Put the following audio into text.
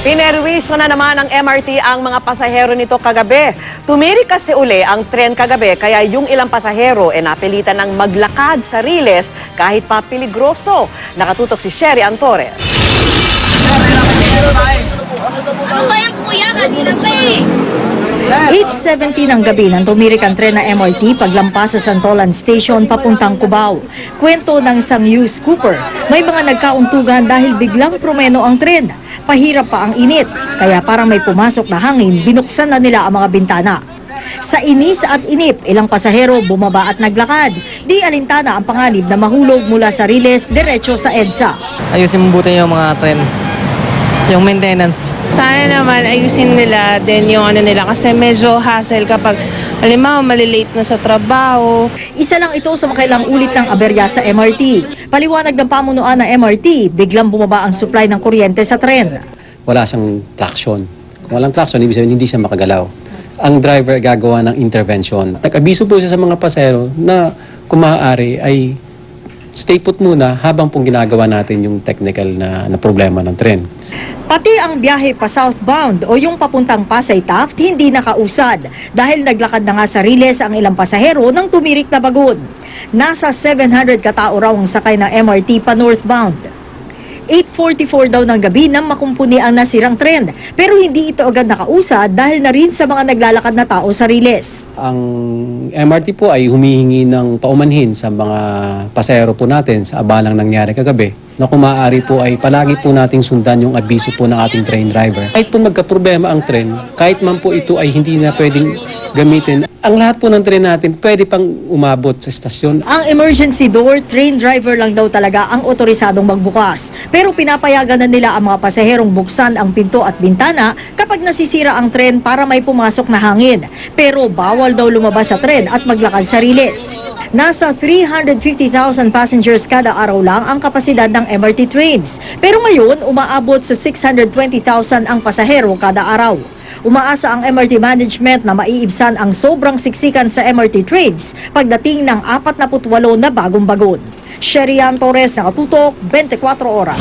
Pinerwisyo na naman ng MRT ang mga pasahero nito kagabi. Tumirik kasi uli ang tren kagabi kaya yung ilang pasahero napilitan ng maglakad sa riles kahit pa peligroso. Nakatutok si Sherry Antores. Ano ba yan kuya? Kanina pa eh. 8:17 ng gabi nang tumirik ang tren na MRT paglampas sa Santolan Station papuntang Cubao. Kwento ng isang used scooper, may mga nagkauntugan dahil biglang promeno ang tren. Pahirap pa ang init, kaya parang may pumasok na hangin, binuksan na nila ang mga bintana. Sa inis at inip, ilang pasahero bumaba at naglakad. Di alintana ang panganib na mahulog mula sa riles diretso sa EDSA. Ayusin mabuti yung mga tren, yung maintenance. Sana naman ayusin nila din yung ano nila kasi medyo hassle kapag halimbawa malilate na sa trabaho. Isa lang ito sa makailang ulit ng aberya sa MRT. Paliwanag ng pamunuan ng MRT, biglang bumaba ang supply ng kuryente sa tren. Wala siyang traction. Kung walang traction, ibig sabihin hindi siya makagalaw. Ang driver gagawa ng intervention. Nag-abiso po siya sa mga pasahero na kung maaari ay stay put muna habang pong ginagawa natin yung technical na problema ng tren. Pati ang biyahe pa southbound o yung papuntang Pasay Taft hindi nakausad dahil naglakad na nga sa riles ang ilang pasahero ng tumirik na bagon. Nasa 700 katao raw ang sakay ng MRT pa northbound. 8:44 daw ng gabi nang makumpuni ang nasirang tren pero hindi ito agad nakausad dahil na rin sa mga naglalakad na tao sa riles. Ang MRT po ay humihingi ng paumanhin sa mga pasahero po natin sa abalang nangyari kagabi na kung maaari po ay palagi po nating sundan yung abiso po ng ating train driver. Kahit po magkaproblema ang tren, kahit man po ito ay hindi na pwedeng gamitin, ang lahat po ng tren natin pwede pang umabot sa estasyon. Ang emergency door, train driver lang daw talaga ang otorisadong magbukas. Pero pinapayagan na nila ang mga pasaherong buksan ang pinto at bintana kapag nasisira ang tren para may pumasok na hangin. Pero bawal daw lumabas sa tren at maglakad sa riles. Nasa 350,000 passengers kada araw lang ang kapasidad ng MRT trains. Pero ngayon, umaabot sa 620,000 ang pasahero kada araw. Umaasa ang MRT management na maiibsan ang sobrang siksikan sa MRT trains pagdating ng 48 na bagong bagon. Sherry Torres, nakatutok, 24 oras.